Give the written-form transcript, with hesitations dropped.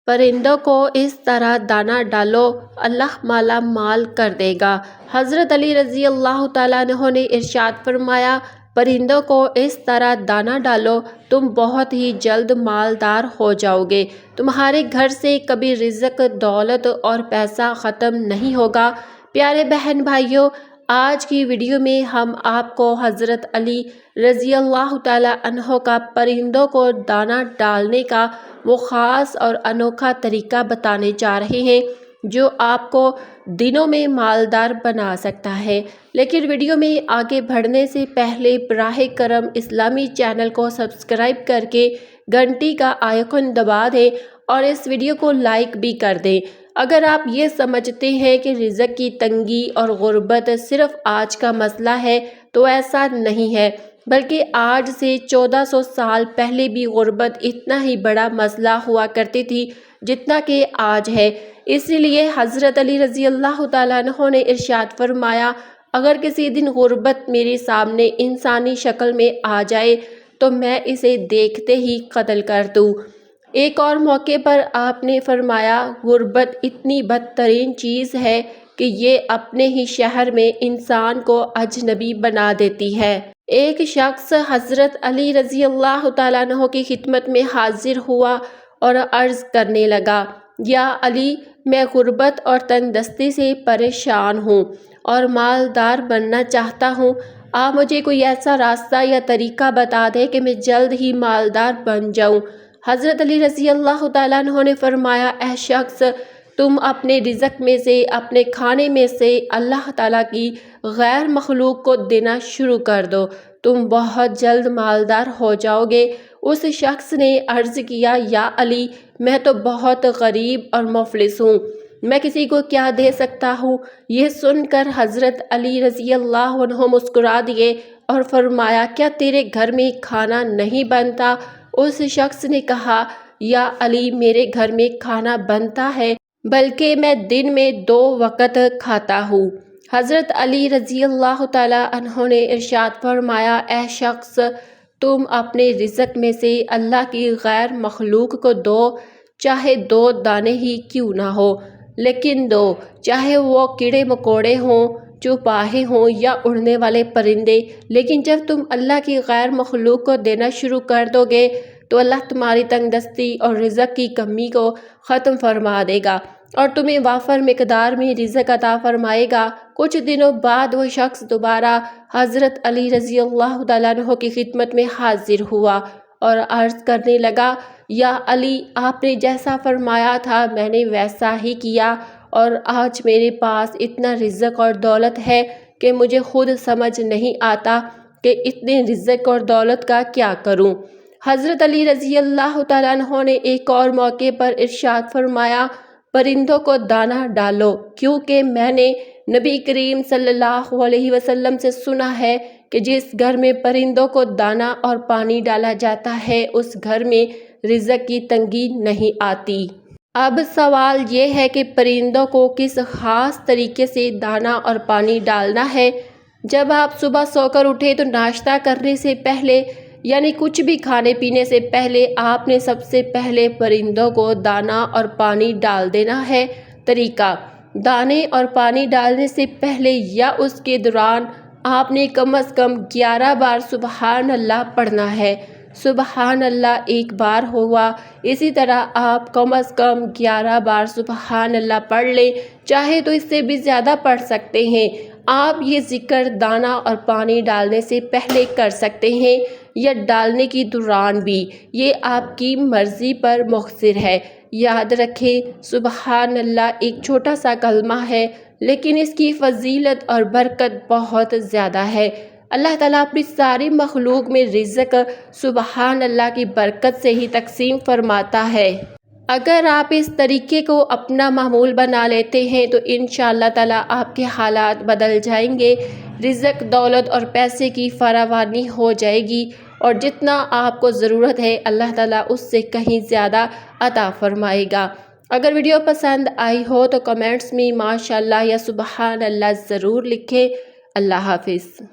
پرندوں کو اس طرح دانہ ڈالو، اللہ مالا مال کر دے گا۔ حضرت علی رضی اللہ تعالیٰ عنہ نے ارشاد فرمایا، پرندوں کو اس طرح دانہ ڈالو، تم بہت ہی جلد مالدار ہو جاؤ گے۔ تمہارے گھر سے کبھی رزق، دولت اور پیسہ ختم نہیں ہوگا۔ پیارے بہن بھائیوں، آج کی ویڈیو میں ہم آپ کو حضرت علی رضی اللہ تعالیٰ عنہ کا پرندوں کو دانہ ڈالنے کا وہ خاص اور انوکھا طریقہ بتانے جا رہے ہیں جو آپ کو دنوں میں مالدار بنا سکتا ہے۔ لیکن ویڈیو میں آگے بڑھنے سے پہلے براہ کرم اسلامی چینل کو سبسکرائب کر کے گھنٹی کا آئیکن دبا دیں اور اس ویڈیو کو لائک بھی کر دیں۔ اگر آپ یہ سمجھتے ہیں کہ رزق کی تنگی اور غربت صرف آج کا مسئلہ ہے تو ایسا نہیں ہے، بلکہ آج سے 1400 سال پہلے بھی غربت اتنا ہی بڑا مسئلہ ہوا کرتی تھی جتنا کہ آج ہے۔ اسی لیے حضرت علی رضی اللہ تعالیٰ عنہ نے ارشاد فرمایا، اگر کسی دن غربت میرے سامنے انسانی شکل میں آ جائے تو میں اسے دیکھتے ہی قتل کر دوں۔ ایک اور موقع پر آپ نے فرمایا، غربت اتنی بدترین چیز ہے کہ یہ اپنے ہی شہر میں انسان کو اجنبی بنا دیتی ہے۔ ایک شخص حضرت علی رضی اللہ تعالیٰ عنہ کی خدمت میں حاضر ہوا اور عرض کرنے لگا، یا علی، میں غربت اور تنگدستی سے پریشان ہوں اور مالدار بننا چاہتا ہوں۔ آپ مجھے کوئی ایسا راستہ یا طریقہ بتا دیں کہ میں جلد ہی مالدار بن جاؤں۔ حضرت علی رضی اللہ تعالیٰ عنہ نے فرمایا، اے شخص، تم اپنے رزق میں سے، اپنے کھانے میں سے اللہ تعالیٰ کی غیر مخلوق کو دینا شروع کر دو، تم بہت جلد مالدار ہو جاؤ گے۔ اس شخص نے عرض کیا، یا علی، میں تو بہت غریب اور مفلس ہوں، میں کسی کو کیا دے سکتا ہوں؟ یہ سن کر حضرت علی رضی اللہ عنہ مسکرا دیے اور فرمایا، کیا تیرے گھر میں کھانا نہیں بنتا؟ اس شخص نے کہا، یا علی، میرے گھر میں کھانا بنتا ہے، بلکہ میں دن میں 2 وقت کھاتا ہوں۔ حضرت علی رضی اللہ تعالیٰ عنہ نے ارشاد فرمایا، اے شخص، تم اپنے رزق میں سے اللہ کی غیر مخلوق کو دو، چاہے 2 دانے ہی کیوں نہ ہو، لیکن دو، چاہے وہ کیڑے مکوڑے ہوں، چوپاہے ہوں یا اڑنے والے پرندے۔ لیکن جب تم اللہ کی غیر مخلوق کو دینا شروع کر دو گے تو اللہ تمہاری تنگدستی اور رزق کی کمی کو ختم فرما دے گا اور تمہیں وافر مقدار میں رزق عطا فرمائے گا۔ کچھ دنوں بعد وہ شخص دوبارہ حضرت علی رضی اللہ تعالیٰ عنہ کی خدمت میں حاضر ہوا اور عرض کرنے لگا، یا علی، آپ نے جیسا فرمایا تھا میں نے ویسا ہی کیا اور آج میرے پاس اتنا رزق اور دولت ہے کہ مجھے خود سمجھ نہیں آتا کہ اتنے رزق اور دولت کا کیا کروں۔ حضرت علی رضی اللہ تعالیٰ عنہ نے ایک اور موقع پر ارشاد فرمایا، پرندوں کو دانہ ڈالو، کیونکہ میں نے نبی کریم صلی اللہ علیہ وسلم سے سنا ہے کہ جس گھر میں پرندوں کو دانہ اور پانی ڈالا جاتا ہے اس گھر میں رزق کی تنگی نہیں آتی۔ اب سوال یہ ہے کہ پرندوں کو کس خاص طریقے سے دانہ اور پانی ڈالنا ہے۔ جب آپ صبح سو کر اٹھے تو ناشتہ کرنے سے پہلے، یعنی کچھ بھی کھانے پینے سے پہلے، آپ نے سب سے پہلے پرندوں کو دانہ اور پانی ڈال دینا ہے۔ طریقہ: دانے اور پانی ڈالنے سے پہلے یا اس کے دوران آپ نے کم از کم 11 بار سبحان اللہ پڑھنا ہے۔ سبحان اللہ ایک بار ہوا، اسی طرح آپ کم از کم 11 بار سبحان اللہ پڑھ لیں، چاہے تو اس سے بھی زیادہ پڑھ سکتے ہیں۔ آپ یہ ذکر دانہ اور پانی ڈالنے سے پہلے کر سکتے ہیں یا ڈالنے کے دوران بھی، یہ آپ کی مرضی پر منحصر ہے۔ یاد رکھیں، سبحان اللہ ایک چھوٹا سا کلمہ ہے لیکن اس کی فضیلت اور برکت بہت زیادہ ہے۔ اللہ تعالیٰ اپنی ساری مخلوق میں رزق سبحان اللہ کی برکت سے ہی تقسیم فرماتا ہے۔ اگر آپ اس طریقے کو اپنا معمول بنا لیتے ہیں تو انشاءاللہ تعالیٰ آپ کے حالات بدل جائیں گے، رزق، دولت اور پیسے کی فراوانی ہو جائے گی اور جتنا آپ کو ضرورت ہے اللہ تعالیٰ اس سے کہیں زیادہ عطا فرمائے گا۔ اگر ویڈیو پسند آئی ہو تو کمنٹس میں ماشاءاللہ یا سبحان اللہ ضرور لکھیں۔ اللہ حافظ۔